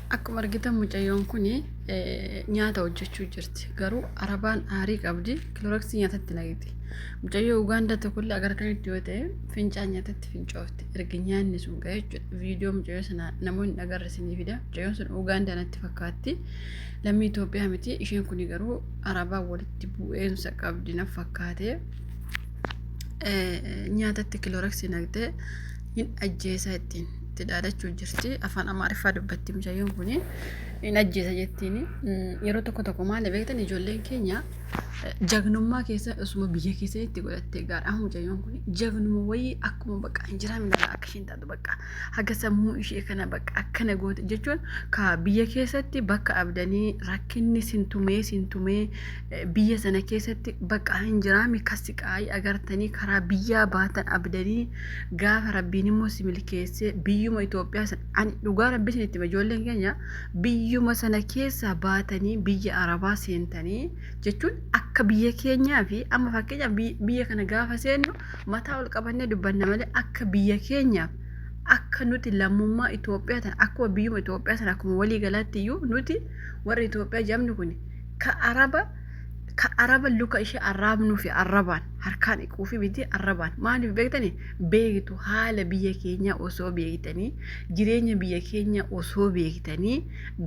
Akkuma argitan mucayyoon kun nyaata hojjechuu jirti. Garuu arabaan aarii qabdi. Kilooraksii nyaatatti naqiti. Mucayyoo Ugaandaa tokkollee agartanitti yoo ta'e fincaan nyaatatti fincoofti. Erga nyaanni sun ga'e jechuudha. Viidiyoo mucayyoo sana namoonni agarsiisanii fida. Mucayyoon sun Ugaandaa natti fakkaatti. Lammii Itoophiyaa miti. Isheen kun garuu arabaa walitti bu'eensa qabdi na fakkaate. Nyaatatti kilooraksii naqxee hin ajjeesaa ittiin. Dhaadachuu jirti afaan amaariffaa dubbatti mucayyoon kun hin ajjeesa jettiin yeroo tokko maal beektan ijoolleen keenya jagnummaa keessa osuma biyya keessatti godhattee gaadha mucayyoon kun jagnummaa wayii akkuma bakka injiraa midhaan akka isheen taatu bakka haga sammuu ishee kana bakka akkana goote jechuun ka biyya keessatti bakka abdanii rakkinni sintumee biyya sana keessatti bakka injiraa mikasiqaayii agartanii karaa biyyaa baatan abdanii gaafa rabbiin immoo si milkeessee biyyuma Itoophiyaa sana ani dhugaa rabbiin itti ijoolleen keenya biyyuma sana keessa baatanii biyya arabaa seentanii jechuun akka biyya keenyaa fi amma fakkeenyaaf biyya kana gaafa seennu mataa ol qabannee dubbanna malee akka biyya keenyaaf akka nuti lammummaa Itoophiyaa tan akkuma biyyuma Itoophiyaa sana akkuma walii galaatti iyyuu nuti warra Itoophiyaa jedhamnu kun ka araba luka ishee arraabnuu fi arrabaan harkaan iquu fi biti arrabaan maaliif beektanii beektu haala biyya keenyaa osoo beektanii jireenya biyya keenyaa osoo beektanii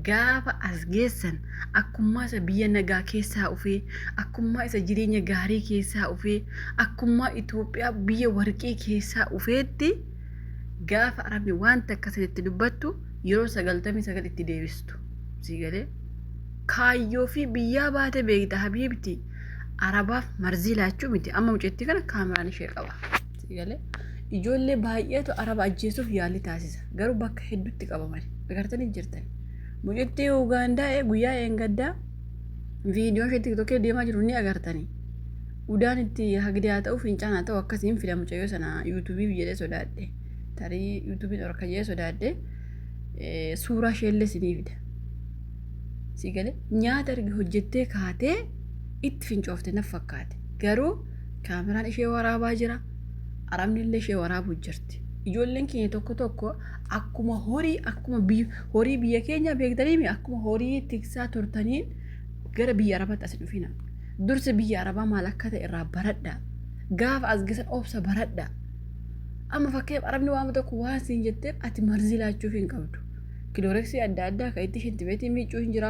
gaafa as geessan akkummaa isa biyya nagaa keessaa ufee akkummaa isa jireenya gaarii keessaa ufee akkummaa Itoophiyaa biyya warqii keessaa ufeetti gaafa arabni wanta akkasinitti dubbattu yeroo 99 itti deebistu siigalee kaayyoo fi biyyaa baate beekta habiibti arabaaf marzii laachuu miti amma mucettii kana kaameraan ishee qaba siigalee ijoollee baay'eetu araba ajjeesuuf yaalii taasisa garuu bakka hedduutti qabaman agartanii jirtan mucettii Ugaandaa guyyaa eengaddaa viidiyoo ishee tiktokee deemaa jiru ni agartanii udaan itti hagdee haa ta'u fincaan haa ta'u akkasiin fida mucayyoo sana yuutuubiif jedhee sodaadhe tarii yuutuubiin orka jedhee sodaadhe suuraa isheellee sinii fida sigale nyaata erga hojjettee kaatee itti fincoofte na fakkaate garuu kaameraan ishee waraabaa jira arabni illee ishee waraabuu jirti ijoolleen keenya tokko akkuma horii biyya keenya beektanii akkuma horii tiksaa turtaniin gara biyya arabaatti as dhufina dursa biyya arabaa maal akka ta'e irraa baradha gaafa as geessan obsa baradha amma fakkeef arabni waan tokko waan siin jetteef ati marzii laachuuf hin qabdu kilooreksii adda addaa kan itti shintimeetii miicuu hin jira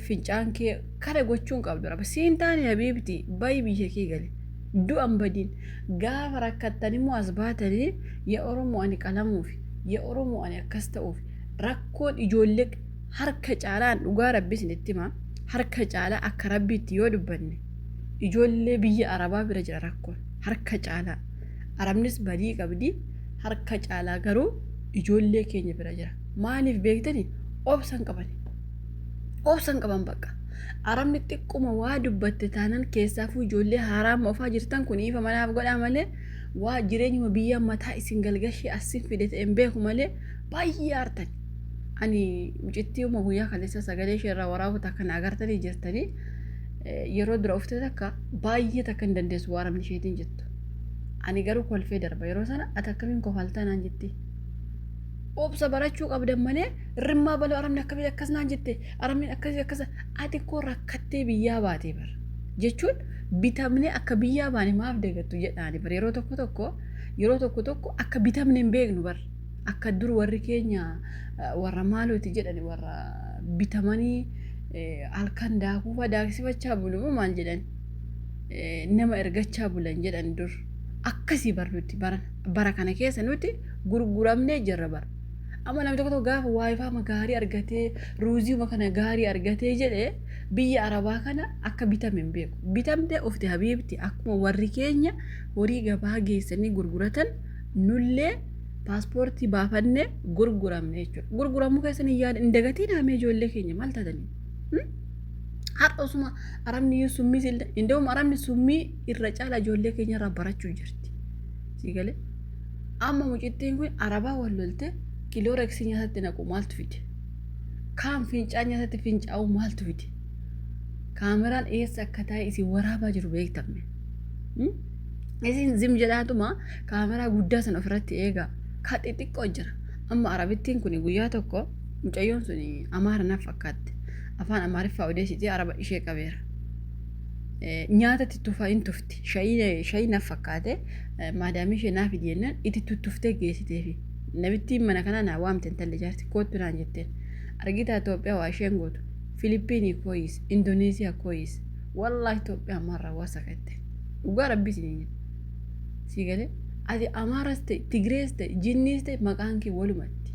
fincaan kee kana gochuun qabdu raba siin taane habiibti bayi biyya kee gale du'an badiin gaafa rakkattan immoo as baatanii yaa Oromoo ani qalamuuf yaa Oromoo ani akkas ta'uuf rakkoon ijoollee harka caalaan dhugaa rabbi isinitti hima harka caalaa akka rabbiitti yoo dubbanne ijoollee biyya arabaa bira jira rakkoon harka caalaa arabnis badii qabdi harka caalaa garuu ijoollee keenya bira jira maaliif beektanii obsan qaban bakka arabni xiqquma waa dubbatte taanan keessaafuu ijoollee haraama ofaa jirtan kun ifa manaaf godhaa malee waa jireenyuma biyya mataa isin galgashee asin fide ta'een beeku malee baay'ee aartan ani mucittii uma guyyaa kaleessa sagalee ishee irraa waraabu takkan agartanii jirtanii yeroo dura ufte takka baay'ee takka hin dandeessu waa arabni isheetiin jettu ani garuu kolfee darba yeroo sana ati akkamiin kofaltaa naan jetti obsa barachuu qabdan malee rimmaa baloo arabni akkamiin akkas naan jette arabni akkas ati koo rakkattee biyyaa baatee bar jechuun bitamnee akka biyyaa baane maaf deeggattu jedhaani bar yeroo tokko akka bitamnee hin beeknu bar akka dur warri keenya warra maalooti jedhani warra bitamanii halkan daakuu daaksifachaa bulu maal jedhan nama ergachaa bulan jedhan dur akkasii bar nuti bara kana keessa nuti gurguramnee jirra bar amma namni tokko gaafa waayifaa gaarii argatee ruuziuma kana gaarii argatee jedhee biyya arabaa kana akka bitame hin beeku bitamtee ufte habiibti akkuma warri keenya horii gabaa geessanii gurguratan nullee paaspoortii baafannee gurguramne jechuudha gurguramuu keessan hin dagatiin hamee ijoollee keenya maal taatanii har'a osuma arabni summii inda'uma arabni summii irra caala ijoollee keenya irraa barachuu jirti siigalee amma mucittiin kun arabaa wal lolte kilooreksii nyaatatti naqu maaltu fide kaan fincaa nyaatatti fincaa'u maaltu fide kaameraan eessa akka taa'e isin waraabaa jiru beektamne isin zim jedhaatuma kaameraa guddaa sana ofirratti eegaa ka xixiqqoo jira amma arabittiin kun guyyaa tokko mucayyoon sun amaara naaf fakkaatti afaan amaariffaa odeessitee araba ishee qabeera. Nyaata tuttufaa hin tufti shayii naaf fakkaate maadaamii ishee naaf jennaan itti tuttuftee geessiteefi namittiin mana kanaa naa waamte intalli jaarti kootu naan jetteen argitaa Itoophiyaa waa isheen gootu Filiippiinii kooyis Indoneesiyaa kooyis wallaahi Itoophiyaa amaarraa waasa katte dhugaa rabbisiin si galee ati amaaras ta'e Tigrees ta'e Jinniis ta'e maqaan kee walumatti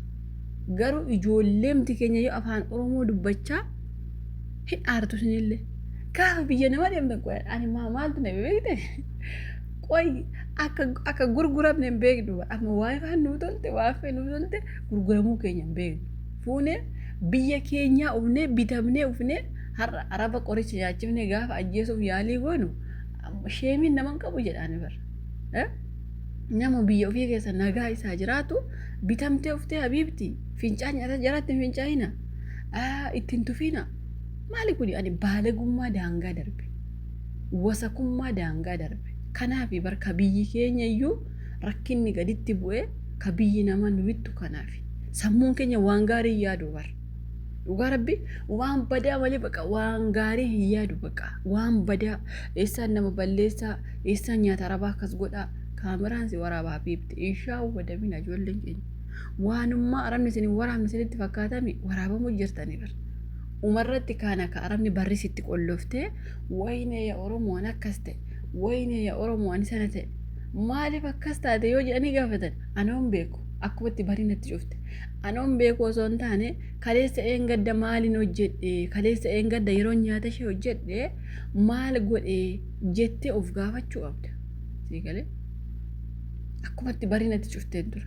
garuu ijoolleemti keenya yoo afaan Oromoo dubbachaa hin aartu sinillee gaafa biyya nama deemtan qoy ani maaltu na beekte qoy akka gurguramne hin beeknu amma waayifaan nu tolte waafee nu tolte gurguramuu keenya hin beeknu fuunee biyya keenya ufnee bitamnee ufnee har'a araba qoricha nyaachifnee gaafa ajjeesuuf yaalii goonu sheemiin naman qabu jedhaani bara nama biyya ofii keessa nagaa isaa jiraatu bitamtee uftee habiibti fincaan nyaata jiraatti fincaa'ina ittiin tufiina maali kuni ani baalagummaa daangaa darbe wasakummaa daangaa darbe kanaaf barka biyyi keenya iyyuu rakkinni gaditti bu'ee ka biyyi nama nuwittu kanaaf sammuun keenya waan gaarii yaadu bar dhugaa rabbi waan badaa malee baqa waan gaarii hin yaadu baqa waan badaa eessaan nama balleessaa eessaan nyaata arabaa akkas godhaa kaameraan si waraabaa biibte ishaa wadamina ijoolleen keenya waanummaa arabni isin waraabni isinitti fakkaatame waraabamuu jirtanii bar umarratti kaana ka arabni barrisitti qolloftee wayne ya oromoon akkas ta'e wayne ya oromoon sana ta'e maaliif akkas taate yoo jedhanii gaafatan anoon beeku akkumatti barinatti cufte anoon beeku osoo hin taane kaleessa eengadda maaliin hojjedhe kaleessa eengadda yeroo nyaata ishee hojjedhe maal godhe jettee of gaafachuu qabda sii galee akkumatti barinatti cufteen dura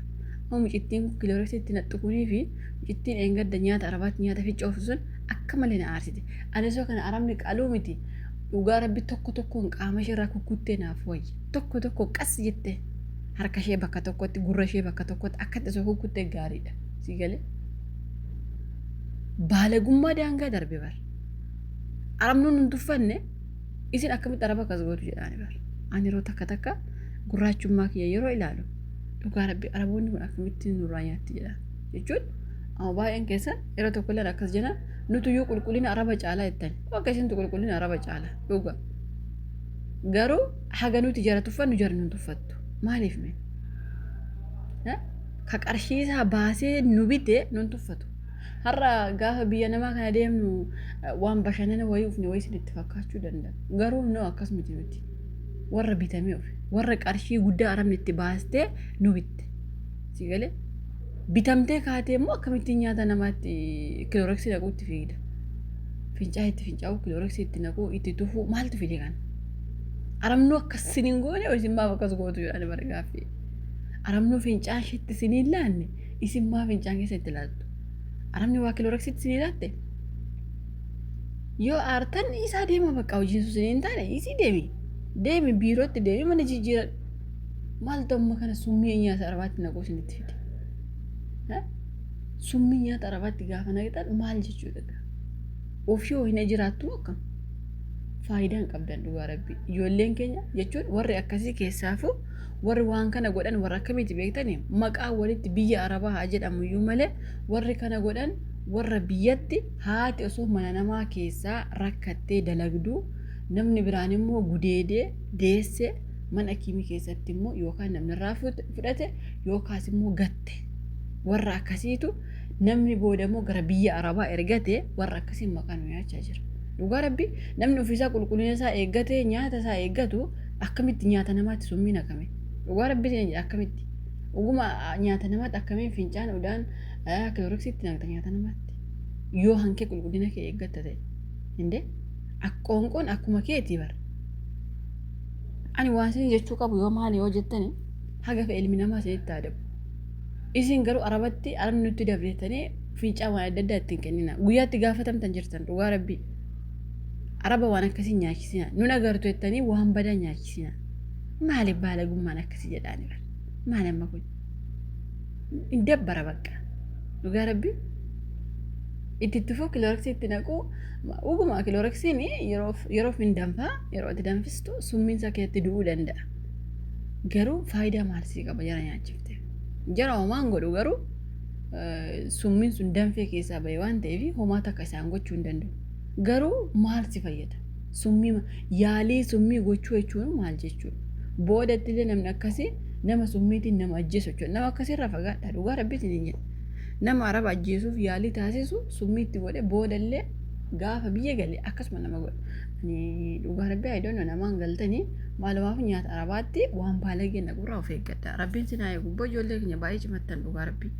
mucittiin kilooreksitti naxxukunii fi mucittiin eengadda nyaata arabaatti nyaata ficcoofu sun akka malee na aarsite anisoo kana arabni qaluu miti dhugaa rabbi tokkoon qaama ishee irraa kukkuttee naaf wayya tokko qas jettee harka ishee bakka tokkotti gurra ishee bakka tokkotti akka tasoo kukkuttee gaariidha si galee baalagummaa daangaa darbe bar arabnuun hin tuffanne isin akkamitti araba akkas gootu jedhaani bar ani yeroo takka gurraachummaa kiyya yeroo ilaalu dhugaa rabbi araboonni kun akkamitti nurraa nyaatti jedhaan jechuun amma baay'een keessa yeroo tokko illee akkas jedhan nutu yoo qulqullina araba caalaa jettan akka isintu qulqullina araba caalaa dhuga garuu haga nuti jara tuffannu jara nun tuffattu maaliif mee ka qarshiisaa baasee nu bite nun tuffatu har'a gaafa biyya namaa kana deemnu waan bashannana wayii ufne wayii isinitti fakkaachuu danda'a garuu noo akkas miti nuti warra bitamee ofi warra qarshii guddaa arabni itti baastee nu bitte si galee bitamtee kaatee immoo akkamittiin nyaata namaatti kilooreksii naquutti fiigda fincaa'u kilooreksii itti naquu itti tufuu maaltu fide kan arabnuu akkas siniin goone isin maaf akkas gootu jedhani bara gaaffii arabnuu fincaan isheetti siniin laanne isin maaf fincaan keessatti laattu arabni waa kilooreksiitti sinii laatte yoo aartan isaa deema bakka hojiin sun siniin taane isii deemi biirootti deemi mana jijjiira maaltu amma kana summii nyaata arabaatti naquu isinitti fide summii nyaata arabaatti gaafa naqxan maal jechuudha ofii hin jiraattu akkam faayidaan qabdan dhugaa rabbi ijoolleen keenya jechuun warri akkasii keessaafu warri waan kana godhan warra akkamitti beektanii maqaa walitti biyya arabaa haa jedhamu iyyuu malee warri kana godhan warra biyyatti haati osoo mana namaa keessaa rakkattee dalagduu namni biraan immoo gudeedee deesse mana akimii keessatti immoo yookaan namni irraa fudhate yookaas immoo gatte warra akkasiitu namni boodamoo gara biyya arabaa ergate warra akkasiin maqaan nyaachaa jira dhugaa rabbi namni ofiisaa qulqullina isaa eeggatee nyaata isaa eeggatu akkamitti nyaata namaatti summii naqame dhugaa rabbi akkamitti oguma nyaata namaatti akkamiin fincaan udaan kilooreksiitti naqxa nyaata namaatti yoo hankee qulqullina kee eeggatta ta'e hinde qoonqoon akkuma keetii bara ani waan isin jechuu qabu yoo maali yoo jettani haga fe ilmi namaa isinitti adabu isin garuu arabatti arabni nutti dabreetanii fincaa waan adda addaa ittiin kennina guyyaatti gaafatamtan jirtan dhugaa rabbii araba waan akkasii nyaachisina nun agartu jettanii waan badaa nyaachisina maaliif baalagummaan akkasii jedhaani bara maali amma kun hin dabbara bakka dhugaa rabbii itti tufuu kilooreksii itti naquu uguma kilooreksiin yeroo fin danfaa yeroo itti danfistu summiinsa keessatti du'uu danda'a garuu faayidaa maalsii qaba jara nyaachifte jara homaan godhu garuu summiin sun danfee keessaa bahe waan ta'eef homaa takka isaan gochuu hin danda'u. Garuu maal si fayyada? Summii yaalii summii gochuu jechuun maal jechuudha? Boodatti illee namni akkasii nama summiitiin nama ajjeesu jechuudha. Nama akkasirraa fagaadha dhugaa rabbiitiin hin jedhu. Nama araba ajjeesuuf yaalii taasisu summiitti godhe boodallee gaafa biyya galee akkasuma nama godha. Dhugaa rabbii ayidoon namaan galtanii maalumaaf nyaata arabaatti waan baala kenna gurraa of eeggadha. Rabbiin sinaa eegu ijoollee keenya baay'ee cimattan dhugaa rabbii.